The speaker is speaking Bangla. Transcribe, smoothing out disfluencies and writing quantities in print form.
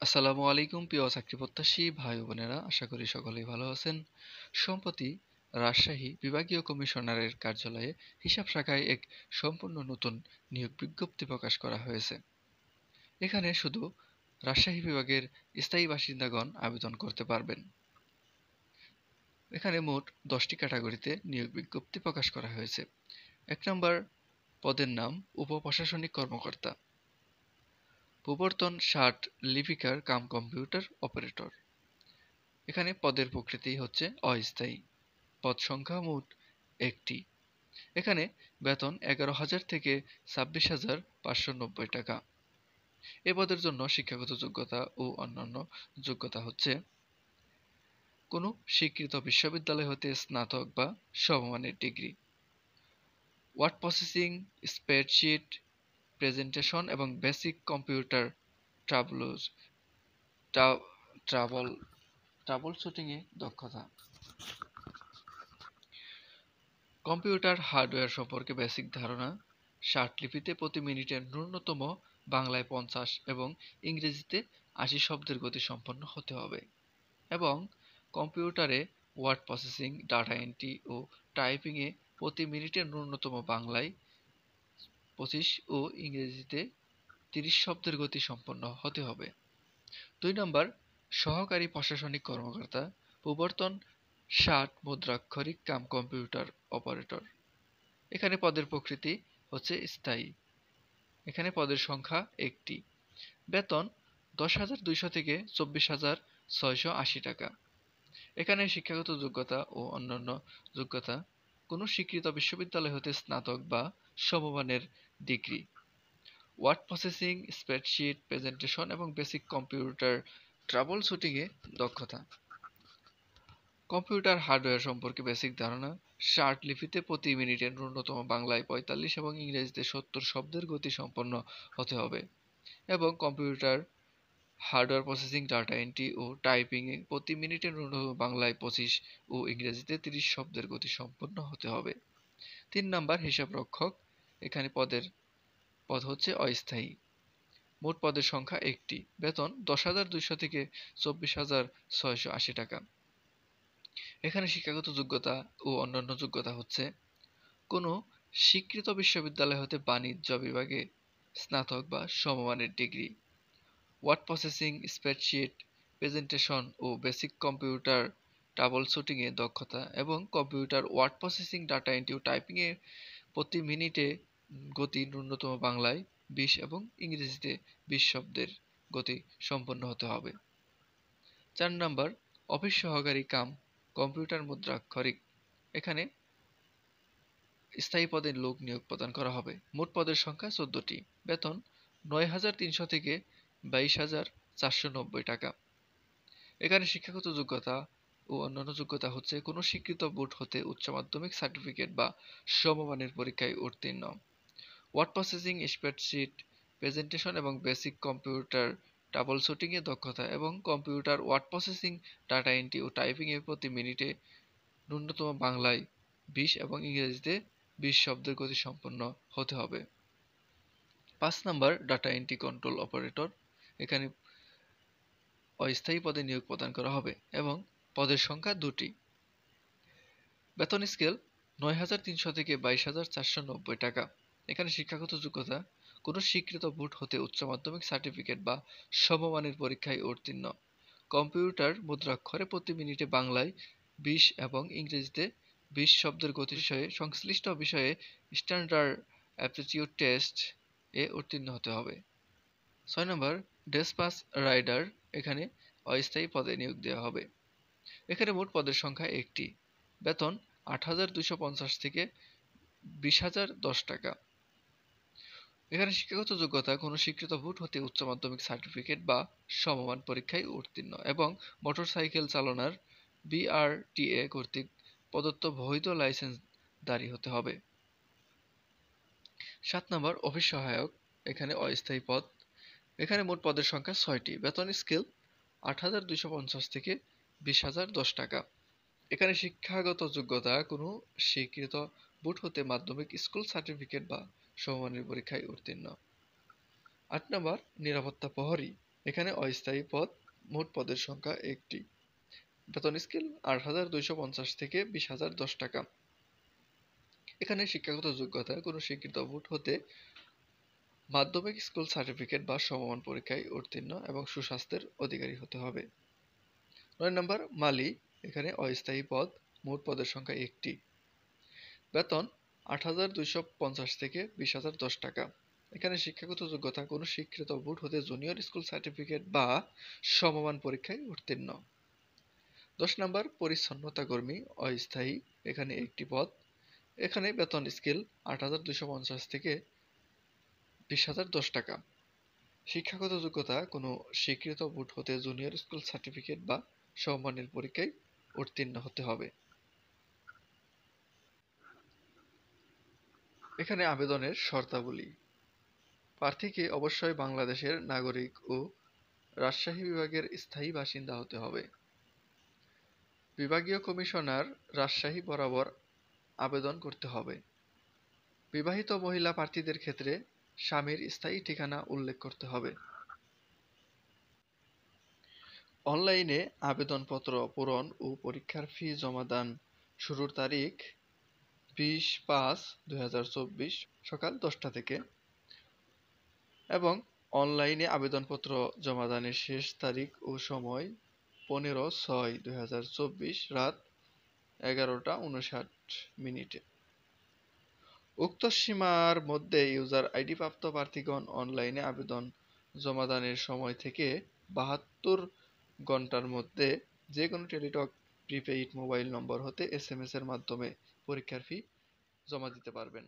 আসসালামু আলাইকুম প্রিয় চাকরি প্রত্যাশী ভাই ও বোনেরা, আশা করি সকলেই ভালো আছেন। সম্প্রতি রাজশাহী বিভাগীয় কমিশনারের কার্যালয়ে হিসাব শাখায় এক সম্পূর্ণ নতুন নিয়োগ বিজ্ঞপ্তি প্রকাশ করা হয়েছে। এখানে শুধু রাজশাহী বিভাগের স্থায়ী বাসিন্দাগণ আবেদন করতে পারবেন। এখানে মোট 10টি ক্যাটাগরিতে নিয়োগ বিজ্ঞপ্তি প্রকাশ করা হয়েছে। 1 নম্বর পদের নাম উপপ্রশাসনিক কর্মকর্তা, প্রবর্তন 60 লিপিকার কাম কম্পিউটার অপারেটর। এখানে পদের প্রকৃতি হচ্ছে অস্থায়ী। পদ সংখ্যা মোট 1টি। এখানে বেতন 11,000 থেকে 26,590 টাকা। এ পদের জন্য শিক্ষাগত যোগ্যতা ও অন্যান্য যোগ্যতা হচ্ছে কোনো স্বীকৃত বিশ্ববিদ্যালয় হতে স্নাতক বা সমমানের degree, word processing, spreadsheet, presentation এবং বেসিক কম্পিউটার ট্রাবল শুটিংয়ে দক্ষতা। কম্পিউটার হার্ডওয়্যার সম্পর্কে বেসিক ধারণা। 60 লিপিতে প্রতি মিনিটে ন্যূনতম বাংলায় 50 এবং ইংরেজিতে 80 শব্দের গতি সম্পন্ন হতে হবে এবং কম্পিউটারে ওয়ার্ড প্রসেসিং, ডাটা এন্ট্রি ও টাইপিংয়ে প্রতি মিনিটে ন্যূনতম বাংলায় 25 ও ইংরেজিতে 30 শব্দের গতি সম্পন্ন হতে হবে। 2 নম্বর সহকারী প্রশাসনিক কর্মকর্তা, প্রবর্তন 60 মুদ্রাক্ষরিক কাম কম্পিউটার অপারেটর। এখানে পদের প্রকৃতি হচ্ছে স্থায়ী। এখানে পদের সংখ্যা 1টি। বেতন 10,200 থেকে 24,680 টাকা। এখানে শিক্ষাগত যোগ্যতা ও অন্যান্য যোগ্যতা কোনো স্বীকৃত বিশ্ববিদ্যালয় হতে স্নাতক বা সমমানের degree, word processing, spreadsheet, presentation এবং বেসিক কম্পিউটার ট্রাবল শুটিংয়ে দক্ষতা। কম্পিউটার হার্ডওয়্যার সম্পর্কে বেসিক ধারণা। 60 লিপিতে প্রতি মিনিটে ন্যূনতম বাংলায় 45 এবং ইংরেজিতে 70 শব্দের গতি সম্পন্ন হতে হবে এবং computer hardware processing, data entry ও টাইপিংয়ে প্রতি মিনিটে ন্যূনতম বাংলায় 25 ও ইংরেজিতে 30 শব্দের গতি সম্পন্ন হতে হবে। 3 নাম্বার হিসাবরক্ষক। এখানে পদ হচ্ছে অস্থায়ী। মোট পদের সংখ্যা 1টি। বেতন 10,200 থেকে 24,680 টাকা। এখানে শিক্ষাগত যোগ্যতা ও অন্যান্য যোগ্যতা হচ্ছে কোনো স্বীকৃত বিশ্ববিদ্যালয় হতে বাণিজ্য বিভাগে স্নাতক বা সমমানের degree, word processing, spreadsheet, presentation ও বেসিক কম্পিউটার ট্রাবল শুটিংয়ে দক্ষতা এবং computer word processing, data entry ও টাইপিংয়ে প্রতি মিনিটে গতি ন্যূনতম বাংলায় 20 এবং ইংরেজিতে 20 শব্দের গতি সম্পন্ন হতে হবে। 4 নম্বর অফিস সহকারী কাম কম্পিউটার মুদ্রাক্ষরিক। এখানে স্থায়ী পদে লোক নিয়োগ প্রদান করা হবে। মোট পদের সংখ্যা 14টি। বেতন 9,300 থেকে 22,490 টাকা। এখানে শিক্ষাগত যোগ্যতা ও অন্যান্য যোগ্যতা হচ্ছে কোনো স্বীকৃত বোর্ড হতে উচ্চ মাধ্যমিক সার্টিফিকেট বা সমমানের পরীক্ষায় উত্তীর্ণ, ওয়ার্ড প্রসেসিং, স্প্রেডশিট, প্রেজেন্টেশন এবং বেসিক কম্পিউটার ট্রাবল শুটিংয়ে দক্ষতা এবং computer word processing, data entry ও টাইপিংয়ে প্রতি মিনিটে ন্যূনতম বাংলায় 20 এবং ইংরেজিতে 20 শব্দের গতি সম্পন্ন হতে হবে। 5 নম্বর ডাটা এন্ট্রি কন্ট্রোল অপারেটর। এখানে অস্থায়ী পদে নিয়োগ প্রদান করা হবে এবং পদের সংখ্যা 2টি। বেতন স্কেল 9,300 থেকে 22,490 টাকা। এখানে শিক্ষাগত যোগ্যতা কোনো স্বীকৃত বোর্ড হতে উচ্চ মাধ্যমিক সার্টিফিকেট বা সমমানের পরীক্ষায় উত্তীর্ণ, কম্পিউটার মুদ্রাক্ষরে প্রতি মিনিটে বাংলায় 20 এবং ইংরেজিতে 20 শব্দের গতি বিষয়ে সংশ্লিষ্ট বিষয়ে স্ট্যান্ডার্ড অ্যাপটিটিউড টেস্ট এ উত্তীর্ণ হতে হবে। 6 নম্বর ডেসপাচ রাইডার। এখানে অস্থায়ী পদে নিয়োগ দেওয়া হবে। এখানে মোট পদের সংখ্যা 1টি। বেতন 8,250 থেকে 20,010 টাকা। এখানে শিক্ষাগত যোগ্যতা কোনো স্বীকৃত বোর্ড হতে উচ্চ মাধ্যমিক সার্টিফিকেট বা সমমান পরীক্ষায় উত্তীর্ণ এবং মোটরসাইকেল চালনার বিআরটিএ কর্তৃক প্রদত্ত বৈধ লাইসেন্সধারী হতে হবে। 7 নম্বর অফিস সহায়ক। এখানে অস্থায়ী পদ। এখানে মোট পদের সংখ্যা 6টি। বেতন স্কেল 8,250 থেকে 20,010 টাকা। এখানে শিক্ষাগত যোগ্যতা কোনো স্বীকৃত বোর্ড হতে মাধ্যমিক স্কুল সার্টিফিকেট বা সমমানের পরীক্ষায় উত্তীর্ণ। 8 নম্বর নিরাপত্তা প্রহরী। এখানে অস্থায়ী পদ, মোট পদের সংখ্যা 1টি। বেতন স্কেল ৮,২৫০ থেকে ২০,০১০ টাকা। এখানে শিক্ষাগত যোগ্যতা কোনো স্বীকৃত বোর্ড হতে মাধ্যমিক স্কুল সার্টিফিকেট বা সমমান পরীক্ষায় উত্তীর্ণ এবং সুস্বাস্থ্যের অধিকারী হতে হবে। ৯ নম্বর মালি, এখানে অস্থায়ী পদ, মোট পদের সংখ্যা 1টি। বেতন ৮,২৫০ থেকে ২০,০১০ টাকা। এখানে শিক্ষাগত যোগ্যতা কোনো স্বীকৃত বোর্ড হতে জুনিয়র স্কুল সার্টিফিকেট বা সমমান পরীক্ষায় উত্তীর্ণ। ১০ নম্বর পরিচ্ছন্নতা কর্মী, অস্থায়ী, এখানে 1টি পদ। এখানে বেতন স্কেল ৮,২৫০ থেকে ২০,০১০ টাকা। শিক্ষাগত যোগ্যতা কোনো স্বীকৃত বোর্ড হতে জুনিয়র স্কুল সার্টিফিকেট বা সমমানের পরীক্ষায় উত্তীর্ণ হতে হবে। এখানে আবেদনের শর্তাবলী। প্রার্থীকে অবশ্যই বাংলাদেশের নাগরিক ও রাজশাহী বিভাগের স্থায়ী বাসিন্দা হতে হবে। বিভাগীয় কমিশনার রাজশাহী বরাবর আবেদন করতে হবে। বিবাহিত মহিলা প্রার্থীদের ক্ষেত্রে স্বামীর স্থায়ী ঠিকানা উল্লেখ করতে হবে। অনলাইনে আবেদনপত্র পূরণ ও পরীক্ষার ফি জমাদান শুরুর তারিখ ২০/৫/২০২৪ সকাল ১০টা থেকে এবং অনলাইনে আবেদনপত্র জমাদানের শেষ তারিখ ও সময় ১৫/৬/২০২৪ রাত ১১টা ৫৯ মিনিটে। উক্ত সীমার মধ্যে ইউজার আইডি প্রাপ্ত প্রার্থীগণ অনলাইনে আবেদন জমাদানের সময় থেকে ৭২ ঘন্টার মধ্যে যে কোনো টেলিটক প্রিপেইড মোবাইল নম্বর হতে SMS এর মাধ্যমে পরীক্ষার ফি জমা দিতে পারবেন।